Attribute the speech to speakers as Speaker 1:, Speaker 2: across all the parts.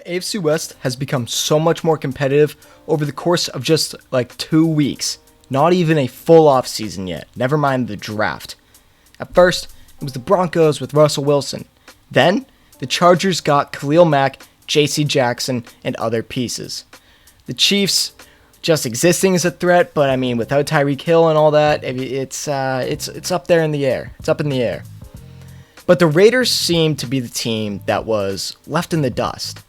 Speaker 1: AFC West has become so much more competitive over the course of just like 2 weeks. Not even a full off season yet, never mind the draft. At first, it was the Broncos with Russell Wilson. Then, the Chargers got Khalil Mack, J.C. Jackson, and other pieces. The Chiefs just existing as a threat, but I mean, without Tyreek Hill and all that, it's up there in the air. It's up in the air. But the Raiders seemed to be the team that was left in the dust.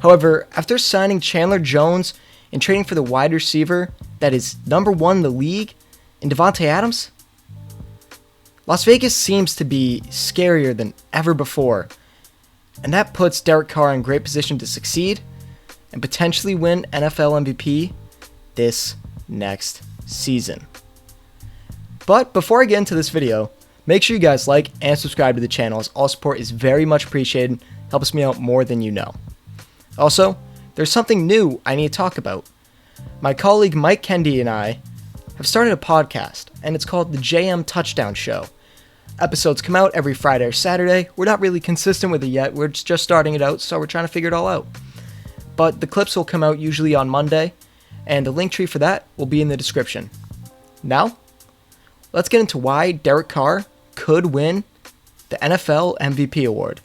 Speaker 1: However, after signing Chandler Jones and trading for the wide receiver that is number 1 in the league, in Devontae Adams, Las Vegas seems to be scarier than ever before. And that puts Derek Carr in great position to succeed and potentially win NFL MVP this next season. But before I get into this video, make sure you guys like and subscribe to the channel, as all support is very much appreciated, helps me out more than you know. Also, there's something new I need to talk about. My colleague Mike Kendi and I have started a podcast, and it's called the JM Touchdown Show. Episodes come out every Friday or Saturday. We're not really consistent with it yet, we're just starting it out, so we're trying to figure it all out. But the clips will come out usually on Monday, and the link tree for that will be in the description. Now, let's get into why Derek Carr could win the NFL MVP award.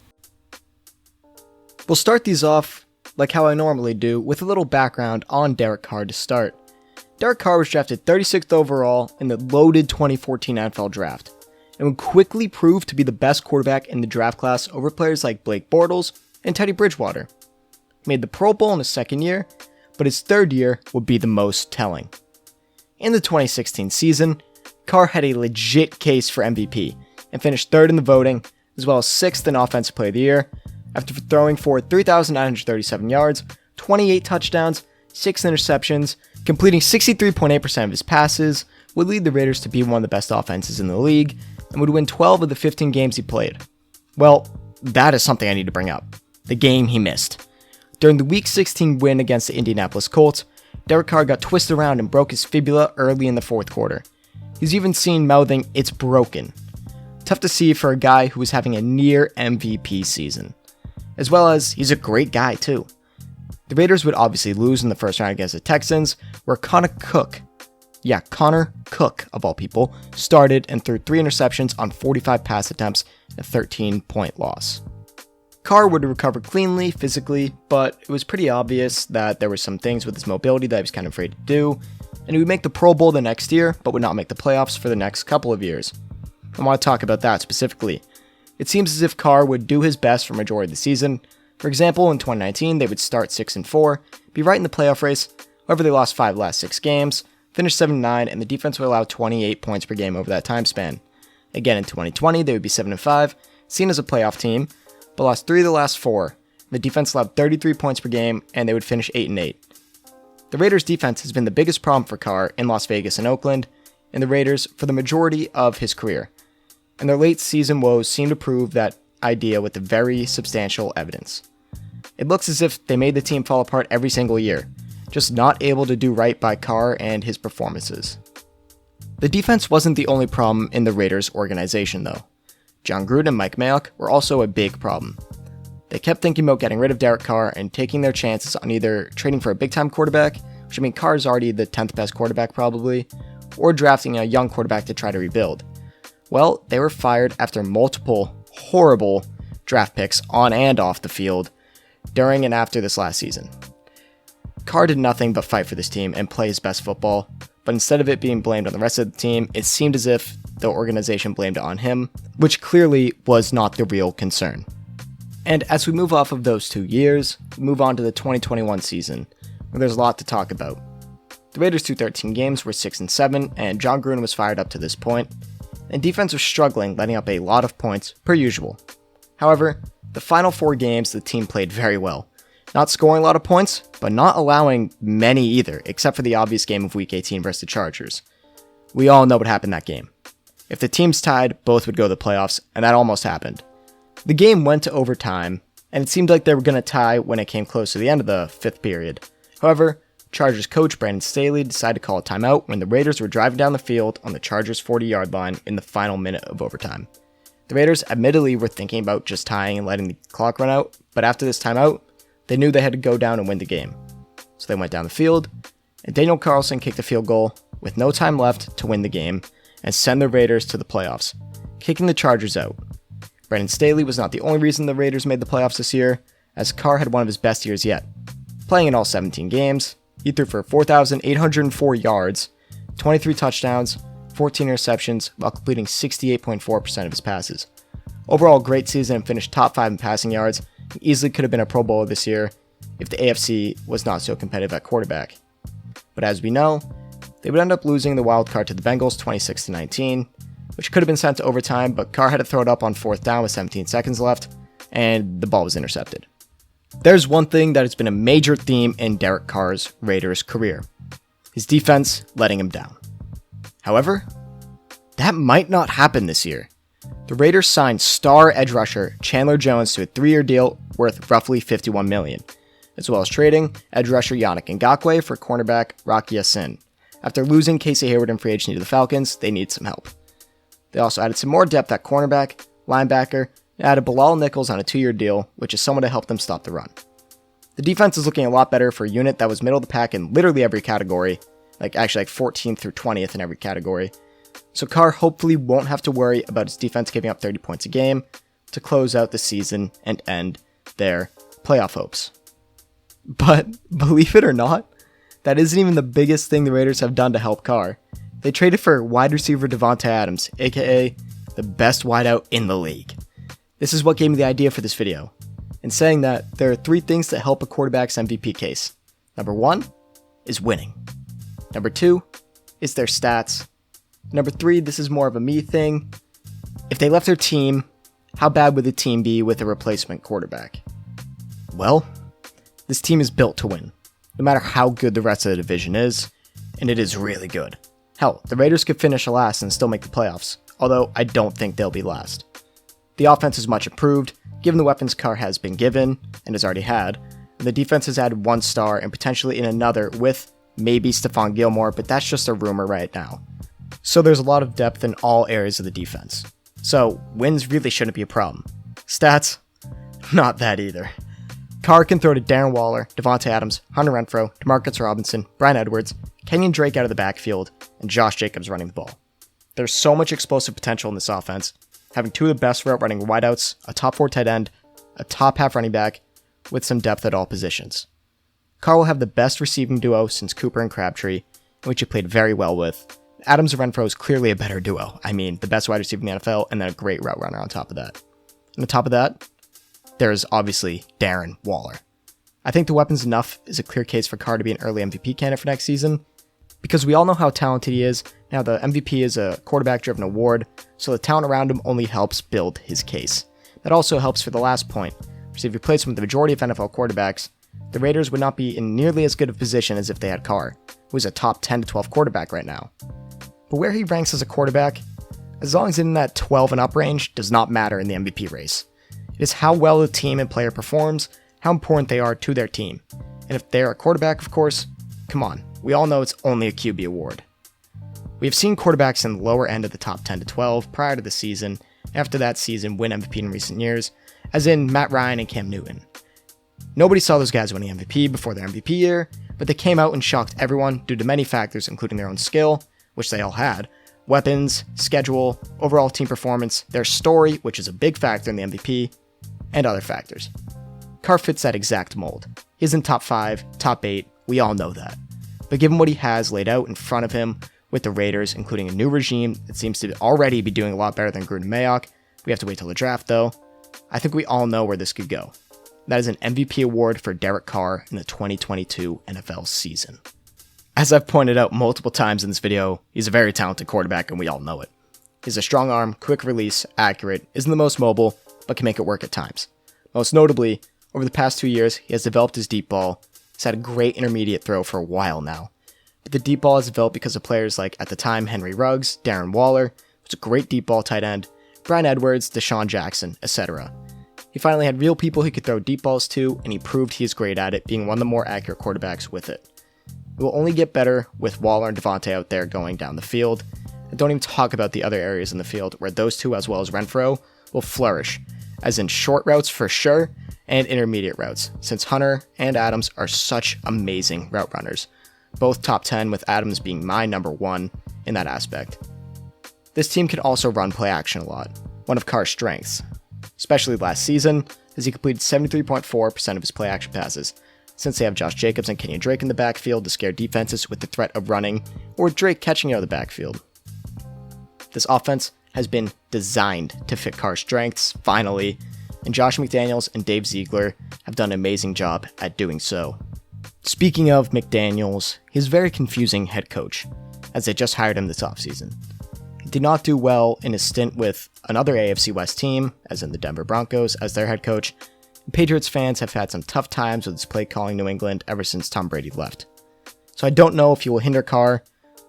Speaker 1: We'll start these off like how I normally do, with a little background on Derek Carr to start. Derek Carr was drafted 36th overall in the loaded 2014 NFL Draft, and would quickly prove to be the best quarterback in the draft class over players like Blake Bortles and Teddy Bridgewater. He made the Pro Bowl in his second year, but his third year would be the most telling. In the 2016 season, Carr had a legit case for MVP, and finished 3rd in the voting, as well as 6th in Offensive Player of the Year, after throwing for 3,937 yards, 28 touchdowns, 6 interceptions, completing 63.8% of his passes, would lead the Raiders to be one of the best offenses in the league, and would win 12 of the 15 games he played. Well, that is something I need to bring up. The game he missed. During the Week 16 win against the Indianapolis Colts, Derek Carr got twisted around and broke his fibula early in the 4th quarter. He's even seen mouthing, "It's broken." Tough to see for a guy who was having a near MVP season. As well as, he's a great guy too. The Raiders would obviously lose in the first round against the Texans, where Connor Cook of all people, started and threw 3 interceptions on 45 pass attempts, a 13-point loss. Carr would recover cleanly, physically, but it was pretty obvious that there were some things with his mobility that he was kind of afraid to do, and he would make the Pro Bowl the next year, but would not make the playoffs for the next couple of years. I want to talk about that specifically. It seems as if Carr would do his best for majority of the season. For example, in 2019, they would start 6-4, be right in the playoff race, however they lost 5 last 6 games, finished 7-9, and the defense would allow 28 points per game over that time span. Again, in 2020, they would be 7-5, seen as a playoff team, but lost 3 of the last 4. The defense allowed 33 points per game, and they would finish 8-8. The Raiders' defense has been the biggest problem for Carr in Las Vegas and Oakland, and the Raiders for the majority of his career. And their late season woes seem to prove that idea with very substantial evidence. It looks as if they made the team fall apart every single year, just not able to do right by Carr and his performances. The defense wasn't the only problem in the Raiders organization though. John Gruden and Mike Mayock were also a big problem. They kept thinking about getting rid of Derek Carr and taking their chances on either trading for a big-time quarterback, which I mean Carr is already the 10th best quarterback probably, or drafting a young quarterback to try to rebuild. Well, they were fired after multiple horrible draft picks on and off the field during and after this last season. Carr did nothing but fight for this team and play his best football, but instead of it being blamed on the rest of the team, it seemed as if the organization blamed it on him, which clearly was not the real concern. And as we move off of those 2 years, we move on to the 2021 season, where there's a lot to talk about. The Raiders' 2-13 games were 6-7, and John Gruden was fired up to this point, and defense was struggling, letting up a lot of points, per usual. However, the final 4 games the team played very well, not scoring a lot of points, but not allowing many either, except for the obvious game of Week 18 versus the Chargers. We all know what happened that game. If the teams tied, both would go to the playoffs, and that almost happened. The game went to overtime, and it seemed like they were going to tie when it came close to the end of the 5th period. However, Chargers coach Brandon Staley decided to call a timeout when the Raiders were driving down the field on the Chargers' 40-yard line in the final minute of overtime. The Raiders admittedly were thinking about just tying and letting the clock run out, but after this timeout, they knew they had to go down and win the game. So they went down the field, and Daniel Carlson kicked a field goal with no time left to win the game and send the Raiders to the playoffs, kicking the Chargers out. Brandon Staley was not the only reason the Raiders made the playoffs this year, as Carr had one of his best years yet. Playing in all 17 games, he threw for 4,804 yards, 23 touchdowns, 14 interceptions, while completing 68.4% of his passes. Overall, great season and finished top 5 in passing yards. He easily could have been a Pro Bowler this year if the AFC was not so competitive at quarterback. But as we know, they would end up losing the wild card to the Bengals 26-19, which could have been sent to overtime, but Carr had to throw it up on 4th down with 17 seconds left, and the ball was intercepted. There's one thing that has been a major theme in Derek Carr's Raiders career: his defense letting him down. However, that might not happen this year. The Raiders signed star edge rusher Chandler Jones to a 3-year deal worth roughly $51 million, as well as trading edge rusher Yannick Ngakoue for cornerback Rocky Ya-Sin. After losing Casey Hayward in free agency to the Falcons, they need some help. They also added some more depth at cornerback, linebacker, and added Bilal Nichols on a 2-year deal, which is someone to help them stop the run. The defense is looking a lot better for a unit that was middle of the pack in literally every category, like 14th through 20th in every category. So Carr hopefully won't have to worry about his defense giving up 30 points a game to close out the season and end their playoff hopes. But believe it or not, that isn't even the biggest thing the Raiders have done to help Carr. They traded for wide receiver Davante Adams, aka the best wideout in the league. This is what gave me the idea for this video, in saying that there are 3 things that help a quarterback's MVP case. Number 1 is winning. Number 2 is their stats. Number 3, this is more of a me thing. If they left their team, how bad would the team be with a replacement quarterback? Well, this team is built to win, no matter how good the rest of the division is, and it is really good. Hell, the Raiders could finish last and still make the playoffs, although I don't think they'll be last. The offense is much improved, given the weapons Carr has been given, and has already had, and the defense has added 1 star and potentially in another with maybe Stephon Gilmore, but that's just a rumor right now. So there's a lot of depth in all areas of the defense. So wins really shouldn't be a problem. Stats? Not that either. Carr can throw to Darren Waller, Devontae Adams, Hunter Renfrow, Demarcus Robinson, Bryan Edwards, Kenyon Drake out of the backfield, and Josh Jacobs running the ball. There's so much explosive potential in this offense, having 2 of the best route running wideouts, a top 4 tight end, a top half running back, with some depth at all positions. Carr will have the best receiving duo since Cooper and Crabtree, which he played very well with. Adams and Renfrow is clearly a better duo. I mean, the best wide receiver in the NFL, and then a great route runner on top of that. And on top of that, there's obviously Darren Waller. I think the weapons enough is a clear case for Carr to be an early MVP candidate for next season, because we all know how talented he is. Now, the MVP is a quarterback-driven award, so the talent around him only helps build his case. That also helps for the last point, because if you replace him with the majority of NFL quarterbacks, the Raiders would not be in nearly as good of a position as if they had Carr, who is a top 10 to 12 quarterback right now. But where he ranks as a quarterback, as long as in that 12 and up range, does not matter in the MVP race. It is how well the team and player performs, how important they are to their team. And if they're a quarterback, of course, come on, we all know it's only a QB award. We have seen quarterbacks in the lower end of the top 10 to 12 prior to the season, after that season win MVP in recent years, as in Matt Ryan and Cam Newton. Nobody saw those guys winning MVP before their MVP year, but they came out and shocked everyone due to many factors, including their own skill, which they all had, weapons, schedule, overall team performance, their story, which is a big factor in the MVP, and other factors. Carr fits that exact mold. He's in top 5, top 8, we all know that. But given what he has laid out in front of him with the Raiders, including a new regime that seems to already be doing a lot better than Gruden and Mayock, we have to wait till the draft though, I think we all know where this could go. That is an MVP award for Derek Carr in the 2022 NFL season. As I've pointed out multiple times in this video, he's a very talented quarterback and we all know it. He's a strong arm, quick release, accurate, isn't the most mobile, but can make it work at times. Most notably, over the past 2 years, he has developed his deep ball. He's had a great intermediate throw for a while now. But the deep ball has developed because of players like, at the time, Henry Ruggs, Darren Waller, who's a great deep ball tight end, Bryan Edwards, Deshaun Jackson, etc. He finally had real people he could throw deep balls to, and he proved he is great at it, being one of the more accurate quarterbacks with it. It will only get better with Waller and Devontae out there going down the field. And don't even talk about the other areas in the field where those two, as well as Renfrow, will flourish, as in short routes for sure, and intermediate routes, since Hunter and Adams are such amazing route runners, both top 10 with Adams being my number 1 in that aspect. This team can also run play action a lot, one of Carr's strengths, especially last season, as he completed 73.4% of his play action passes, since they have Josh Jacobs and Kenyon Drake in the backfield to scare defenses with the threat of running, or Drake catching out of the backfield. This offense has been designed to fit Carr's strengths, finally, and Josh McDaniels and Dave Ziegler have done an amazing job at doing so. Speaking of McDaniels, he's a very confusing head coach, as they just hired him this offseason. He did not do well in his stint with another AFC West team, as in the Denver Broncos, as their head coach. Patriots fans have had some tough times with his play calling New England ever since Tom Brady left. So I don't know if he will hinder Carr,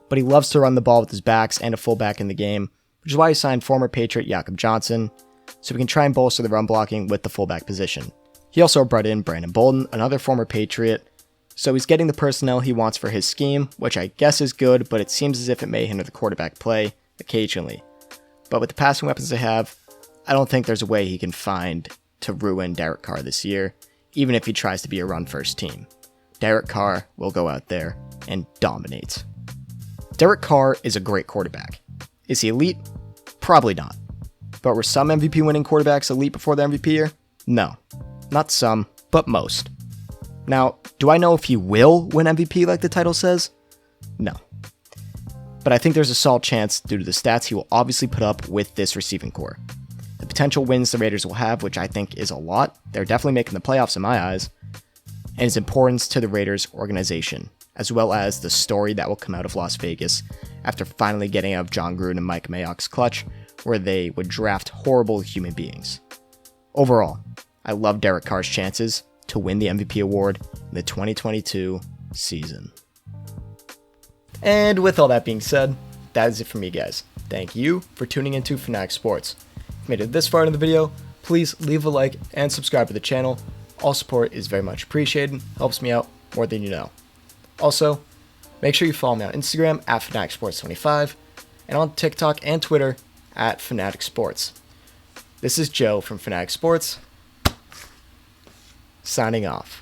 Speaker 1: but he loves to run the ball with his backs and a fullback in the game, which is why he signed former Patriot Jakob Johnson, so we can try and bolster the run blocking with the fullback position. He also brought in Brandon Bolden, another former Patriot, so he's getting the personnel he wants for his scheme, which I guess is good, but it seems as if it may hinder the quarterback play occasionally. But with the passing weapons they have, I don't think there's a way he can find to ruin Derek Carr this year, even if he tries to be a run-first team. Derek Carr will go out there and dominate. Derek Carr is a great quarterback. Is he elite? Probably not. But were some MVP winning quarterbacks elite before the MVP year? No. Not some, but most. Now, do I know if he will win MVP like the title says? No. But I think there's a solid chance due to the stats he will obviously put up with this receiving core. The potential wins the Raiders will have, which I think is a lot. They're definitely making the playoffs in my eyes. And his importance to the Raiders organization, as well as the story that will come out of Las Vegas after finally getting out of John Gruden and Mike Mayock's clutch, where they would draft horrible human beings. Overall, I love Derek Carr's chances to win the MVP award in the 2022 season. And with all that being said, that is it for me, guys. Thank you for tuning into Fanatic Sports. If you made it this far into the video, please leave a like and subscribe to the channel. All support is very much appreciated, helps me out more than you know. Also, make sure you follow me on Instagram at FanaticSports25 and on TikTok and Twitter at Fanatic Sports. This is Joe from Fanatic Sports, signing off.